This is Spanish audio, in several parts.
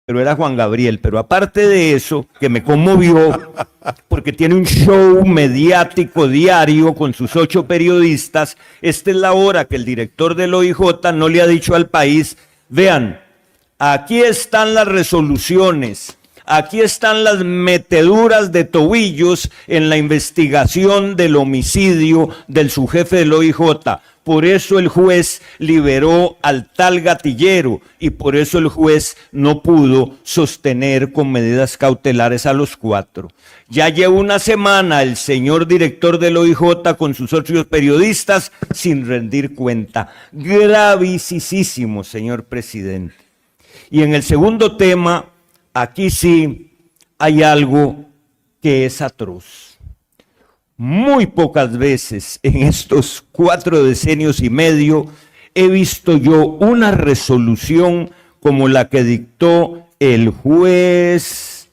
pero era Juan Gabriel. Pero aparte de eso, que me conmovió, porque tiene un show mediático diario con sus 8 periodistas, esta es la hora que el director del OIJ no le ha dicho al país: vean, aquí están las resoluciones, aquí están las meteduras de tobillos en la investigación del homicidio del subjefe del OIJ. Por eso el juez liberó al tal gatillero y por eso el juez no pudo sostener con medidas cautelares a los 4. Ya lleva una semana el señor director del OIJ con sus otros periodistas sin rendir cuenta. Gravísimo, señor presidente. Y en el segundo tema, aquí sí hay algo que es atroz. Muy pocas veces en estos 4 decenios y medio he visto yo una resolución como la que dictó el juez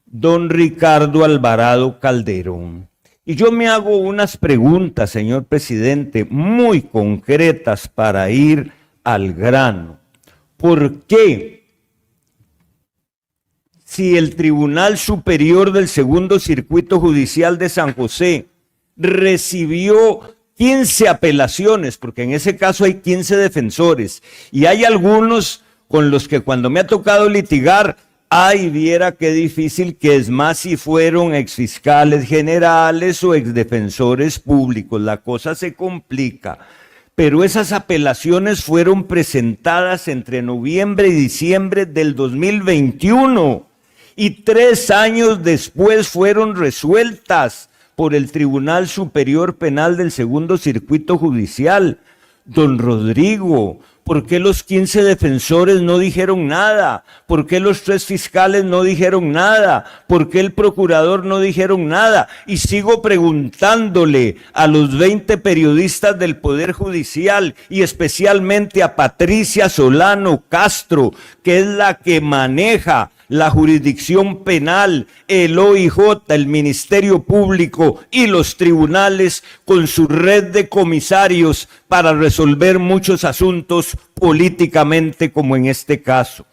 don Ricardo Alvarado Calderón. Y yo me hago unas preguntas, señor presidente, muy concretas para ir al grano. ¿Por qué? Si el Tribunal Superior del Segundo Circuito Judicial de San José recibió 15 apelaciones, porque en ese caso hay 15 defensores, y hay algunos con los que cuando me ha tocado litigar, ay, viera qué difícil que es, más si fueron exfiscales generales o exdefensores públicos, la cosa se complica. Pero esas apelaciones fueron presentadas entre noviembre y diciembre del 2021 y 3 años después fueron resueltas por el Tribunal Superior Penal del Segundo Circuito Judicial. Don Rodrigo, ¿por qué los 15 defensores no dijeron nada? ¿Por qué los 3 fiscales no dijeron nada? ¿Por qué el procurador no dijeron nada? Y sigo preguntándole a los 20 periodistas del Poder Judicial y especialmente a Patricia Solano Castro, que es la que maneja la jurisdicción penal, el OIJ, el Ministerio Público y los tribunales con su red de comisarios para resolver muchos asuntos políticamente como en este caso.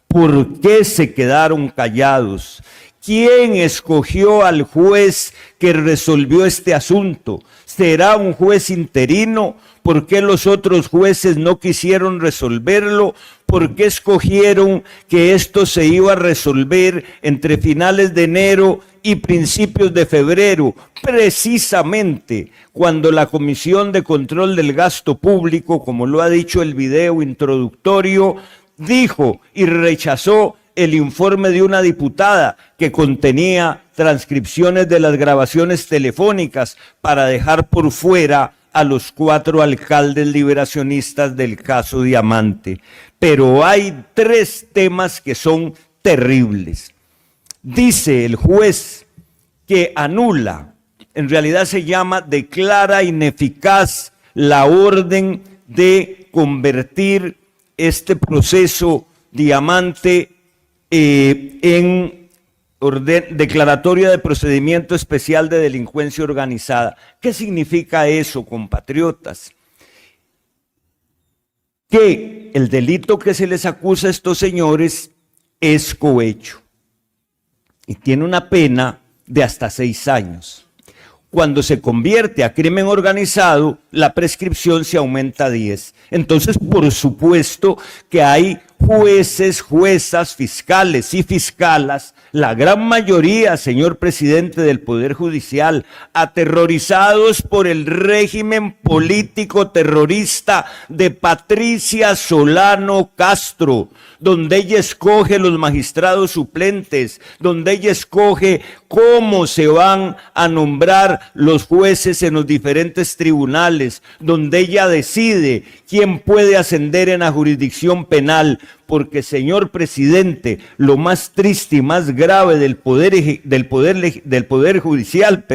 ¿Por qué se quedaron callados? ¿Quién escogió al juez que resolvió este asunto? ¿Será un juez interino? ¿Por qué los otros jueces no quisieron resolverlo? ¿Por qué escogieron que esto se iba a resolver entre finales de enero y principios de febrero? Precisamente cuando la Comisión de Control del Gasto Público, como lo ha dicho el video introductorio, dijo y rechazó el informe de una diputada que contenía transcripciones de las grabaciones telefónicas para dejar por fuera a los 4 alcaldes liberacionistas del caso Diamante. Pero hay 3 temas que son terribles. Dice el juez que anula, en realidad se llama declara ineficaz la orden de convertir este proceso Diamante en declaratoria de procedimiento especial de delincuencia organizada. ¿Qué significa eso, compatriotas? Que el delito que se les acusa a estos señores es cohecho y tiene una pena de hasta 6 años. Cuando se convierte a crimen organizado, la prescripción se aumenta a 10. Entonces, por supuesto que hay jueces, juezas, fiscales y fiscalas, la gran mayoría, señor presidente del Poder Judicial, aterrorizados por el régimen político terrorista de Patricia Solano Castro, donde ella escoge los magistrados suplentes, donde ella escoge cómo se van a nombrar los jueces en los diferentes tribunales, donde ella decide quién puede ascender en la jurisdicción penal, porque, señor presidente, lo más triste y más grave del poder judicial,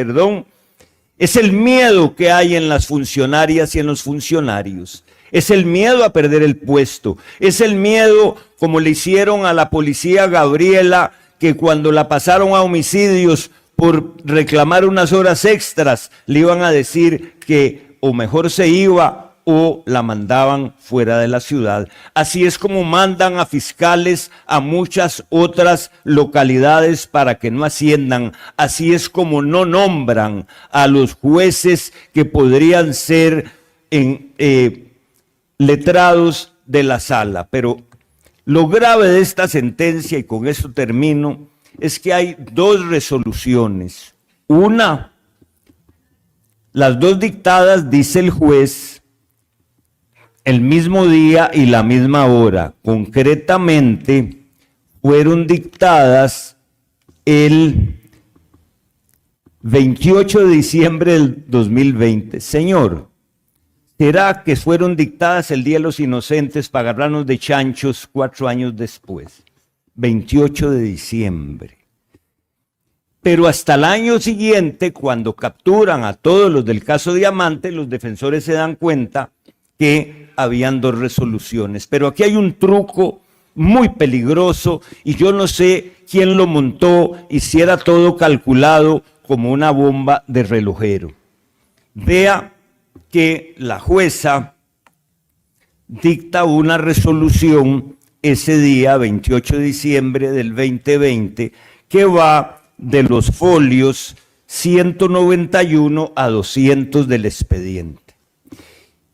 es el miedo que hay en las funcionarias y en los funcionarios. Es el miedo a perder el puesto, es el miedo como le hicieron a la policía Gabriela, que cuando la pasaron a homicidios por reclamar unas horas extras, le iban a decir que o mejor se iba o la mandaban fuera de la ciudad. Así es como mandan a fiscales a muchas otras localidades para que no asciendan. Así es como no nombran a los jueces que podrían ser letrados de la sala. Pero lo grave de esta sentencia, y con esto termino, es que hay dos resoluciones. Una, las dos dictadas, dice el juez, el mismo día y la misma hora. Concretamente, fueron dictadas el 28 de diciembre del 2020. Señor, ¿será que fueron dictadas el Día de los Inocentes para agarrarnos de chanchos 4 años después? 28 de diciembre. Pero hasta el año siguiente, cuando capturan a todos los del caso Diamante, los defensores se dan cuenta que habían dos resoluciones. Pero aquí hay un truco muy peligroso y yo no sé quién lo montó y si era todo calculado como una bomba de relojero. Vea que la jueza dicta una resolución ese día, 28 de diciembre del 2020, que va de los folios 191 a 200 del expediente.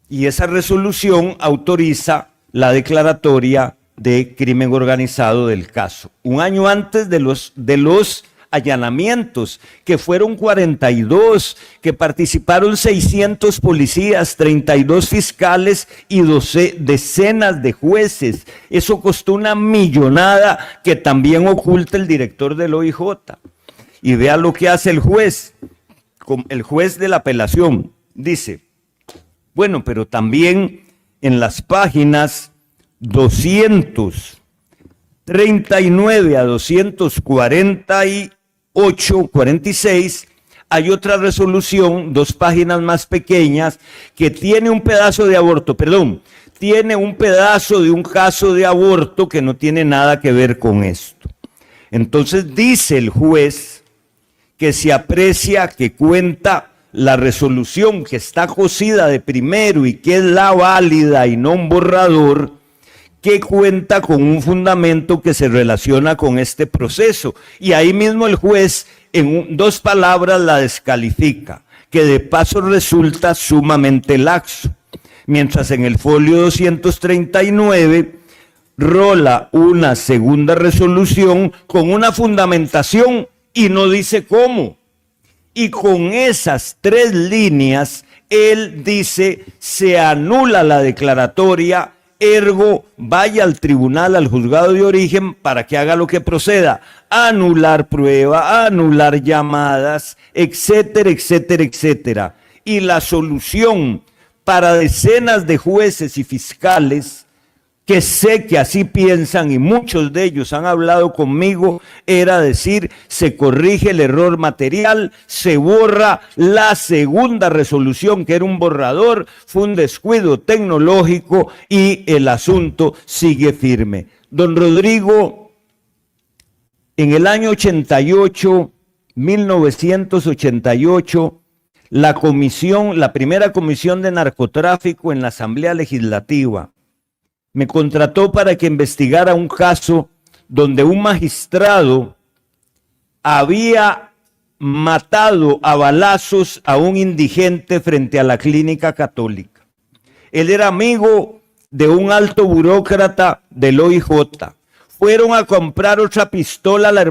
Y esa resolución autoriza la declaratoria de crimen organizado del caso. Un año antes de los allanamientos, que fueron 42, que participaron 600 policías, 32 fiscales y decenas de jueces. Eso costó una millonada que también oculta el director del OIJ. Y vea lo que hace el juez de la apelación. Dice, bueno, pero también en las páginas 239 a 248, 46, hay otra resolución, 2 páginas más pequeñas, que tiene un pedazo de aborto, tiene un pedazo de un caso de aborto que no tiene nada que ver con esto. Entonces dice el juez que se aprecia que cuenta la resolución que está cosida de primero y que es la válida y no un borrador, que cuenta con un fundamento que se relaciona con este proceso. Y ahí mismo el juez en 2 palabras la descalifica, que de paso resulta sumamente laxo. Mientras en el folio 239 rola una segunda resolución con una fundamentación y no dice cómo. Y con esas 3 líneas, él dice, se anula la declaratoria, ergo, vaya al tribunal, al juzgado de origen, para que haga lo que proceda, anular prueba, anular llamadas, etcétera, etcétera, etcétera. Y la solución para decenas de jueces y fiscales, que sé que así piensan y muchos de ellos han hablado conmigo, era decir, se corrige el error material, se borra la segunda resolución que era un borrador, fue un descuido tecnológico y el asunto sigue firme. Don Rodrigo, en el año 88, 1988, la primera comisión de narcotráfico en la Asamblea Legislativa me contrató para que investigara un caso donde un magistrado había matado a balazos a un indigente frente a la clínica católica. Él era amigo de un alto burócrata del OIJ. Fueron a comprar otra pistola a la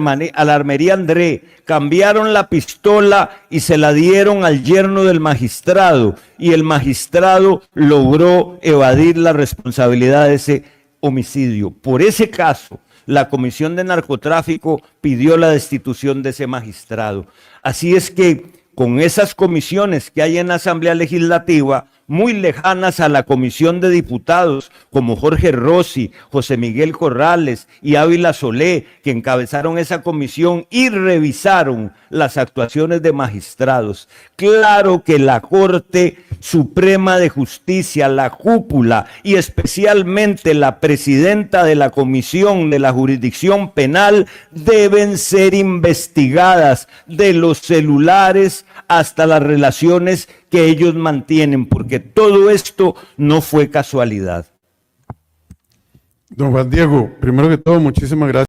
armería André, cambiaron la pistola y se la dieron al yerno del magistrado, y el magistrado logró evadir la responsabilidad de ese homicidio. Por ese caso, la Comisión de Narcotráfico pidió la destitución de ese magistrado. Así es que con esas comisiones que hay en la Asamblea Legislativa, muy lejanas a la Comisión de Diputados, como Jorge Rossi, José Miguel Corrales y Ávila Solé, que encabezaron esa comisión y revisaron las actuaciones de magistrados. Claro que la Corte Suprema de Justicia, la cúpula y especialmente la presidenta de la Comisión de la Jurisdicción Penal deben ser investigadas, de los celulares hasta las relaciones que que ellos mantienen, porque todo esto no fue casualidad. Don Juan Diego, primero que todo, muchísimas gracias.